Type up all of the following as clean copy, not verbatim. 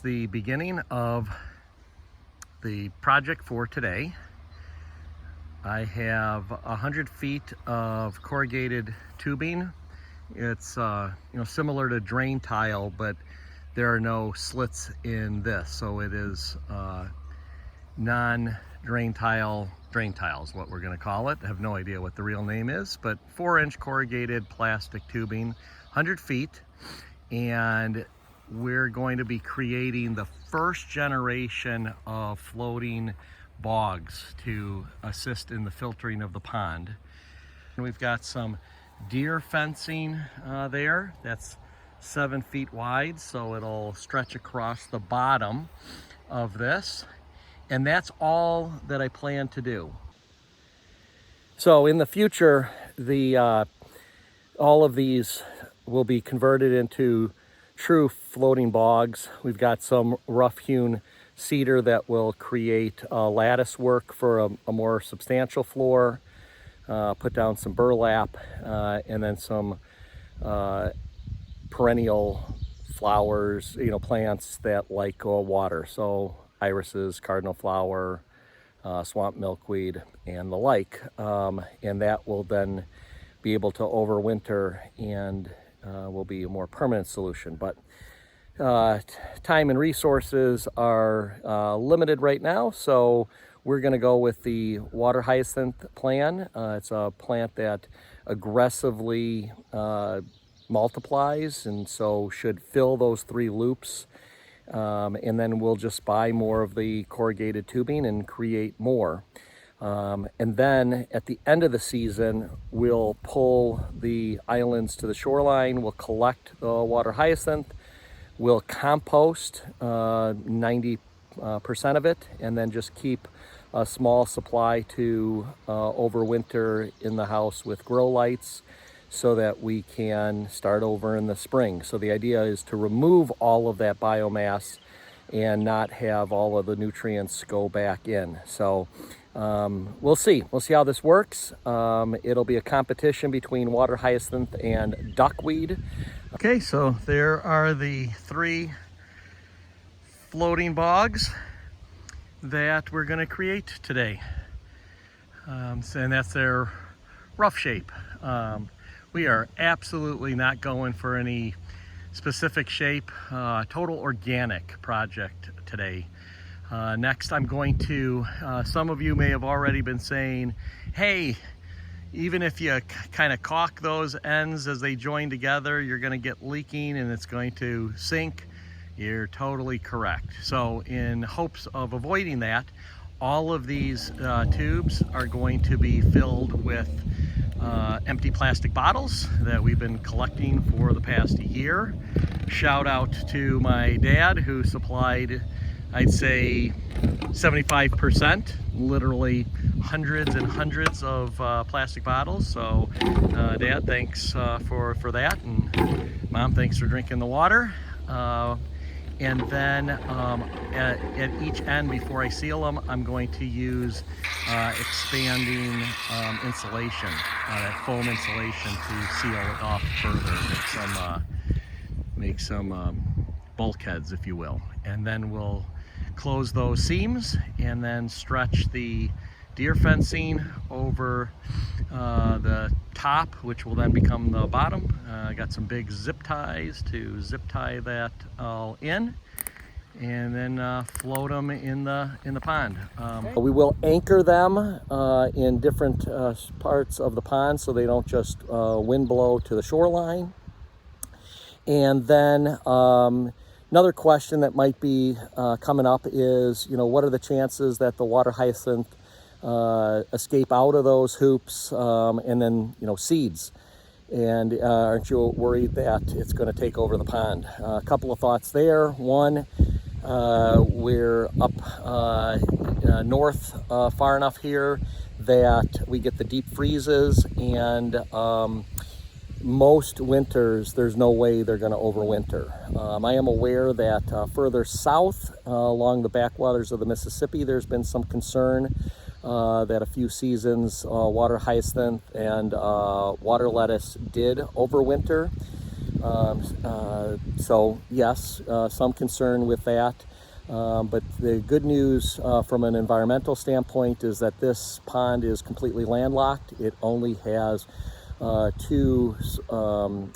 is the beginning of the project for today. I have 100 feet of corrugated tubing. It's similar to drain tile, but there are no slits in this, so it is non-drain tile. Drain tile is what we're going to call it. I have no idea what the real name is, but 4-inch corrugated plastic tubing, 100 feet, and we're going to be creating the first generation of floating bogs to assist in the filtering of the pond. And we've got some deer fencing there. That's 7 feet wide, so it'll stretch across the bottom of this. And that's all that I plan to do. So in the future, all of these will be converted into true floating bogs. We've got some rough-hewn cedar that will create lattice work for a more substantial floor. Put down some burlap and then some perennial flowers, plants that like water. So irises, cardinal flower, swamp milkweed, and the like. And that will then be able to overwinter and will be a more permanent solution. But time and resources are limited right now, so we're going to go with the water hyacinth plan. It's a plant that aggressively multiplies, and so should fill those 3 loops. And then we'll just buy more of the corrugated tubing and create more. And then at the end of the season, we'll pull the islands to the shoreline, we'll collect the water hyacinth, we'll compost 90% of it, and then just keep a small supply to overwinter in the house with grow lights so that we can start over in the spring. So the idea is to remove all of that biomass and not have all of the nutrients go back in. So we'll see how this works. It'll be a competition between water hyacinth and duckweed. Okay, so there are the 3 floating bogs that we're going to create today. And that's their rough shape. We are absolutely not going for any specific shape, total organic project today. Next, I'm going to, some of you may have already been saying, hey, even if you kind of caulk those ends as they join together, you're going to get leaking and it's going to sink. You're totally correct. So in hopes of avoiding that, all of these tubes are going to be filled with empty plastic bottles that we've been collecting for the past year. Shout out to my dad, who supplied, I'd say 75%, literally hundreds and hundreds of plastic bottles. So Dad, thanks for that, and Mom, thanks for drinking the water. And then at each end, before I seal them, I'm going to use expanding insulation, that foam insulation, to seal it off further, make some bulkheads, if you will. And then we'll close those seams and then stretch the deer fencing over the top, which will then become the bottom. I got some big zip ties to zip tie that all in, and then float them in the pond. We will anchor them in different parts of the pond so they don't just wind blow to the shoreline. And then another question that might be coming up is, what are the chances that the water hyacinth escape out of those hoops and then seeds? And aren't you worried that it's going to take over the pond? A couple of thoughts there. One, we're up north far enough here that we get the deep freezes, and most winters there's no way they're going to overwinter. I am aware that further south along the backwaters of the Mississippi, there's been some concern that a few seasons water hyacinth and water lettuce did overwinter. So yes, some concern with that. But the good news from an environmental standpoint is that this pond is completely landlocked. It only has two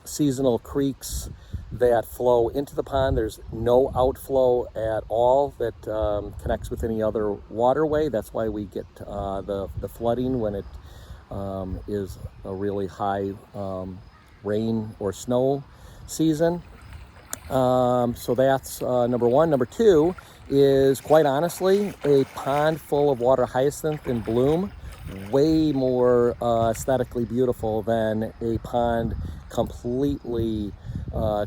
seasonal creeks that flow into the pond. There's no outflow at all that connects with any other waterway. That's why we get the flooding when it is a really high rain or snow season. So that's number one. Number two is, quite honestly, a pond full of water hyacinth in bloom, way more aesthetically beautiful than a pond completely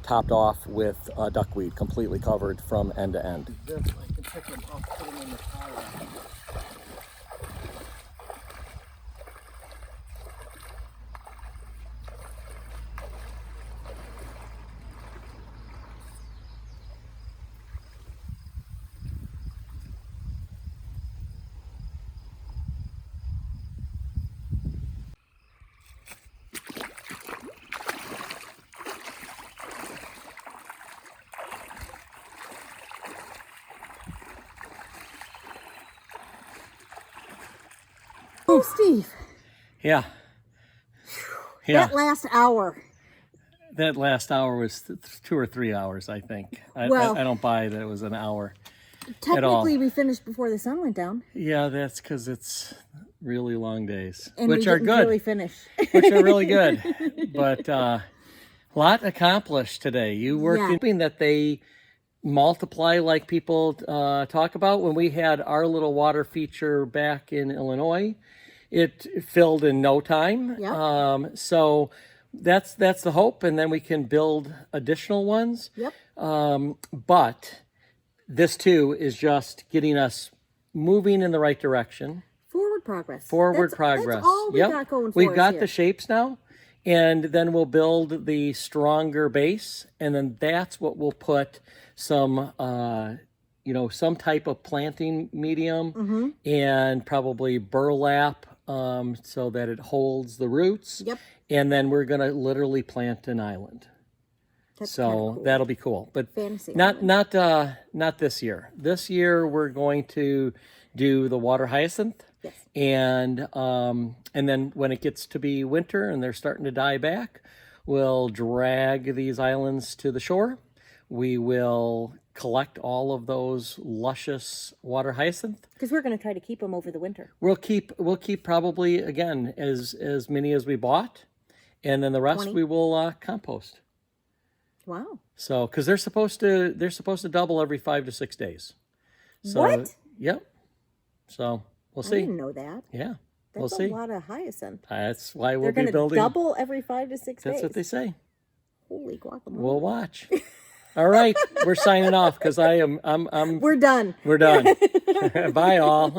topped off with duckweed, completely covered from end to end. This, I can pick them up, put them in the pile. Oh, Steve. Yeah. That last hour. That last hour was 2 or 3 hours, I think. I don't buy that it was an hour. Technically, we finished before the sun went down. Yeah, that's because it's really long days, And which we are didn't good. really finish. Which are really good. But a lot accomplished today. You worked hoping that they multiply like people talk about. When we had our little water feature back in Illinois, it filled in no time. Yeah. So that's the hope, and then we can build additional ones. Yep. But this too is just getting us moving in the right direction. Forward progress. Forward progress. That's all we got going for We've us got here. the shapes now, and then we'll build the stronger base, and then that's what we'll put some, some type of planting medium and probably burlap so that it holds the roots. Yep. And then we're going to literally plant an island. That's So cool. that'll be cool, but Fantasy not this year. This year we're going to do the water hyacinth. Yes. And then when it gets to be winter and they're starting to die back, we'll drag these islands to the shore. We will collect all of those luscious water hyacinth. Because we're going to try to keep them over the winter. We'll keep probably again as many as we bought, and then the rest 20. we will compost. Wow. So because they're supposed to double every 5 to 6 days. So, What? Yep. So we'll I see. didn't know that. Yeah. That's We'll see. a lot of hyacinth. That's why we'll They're be going to building. double every 5 to 6 days. That's what they say. Holy guacamole. We'll watch. All right, we're signing off because I'm We're done. We're done. Bye all.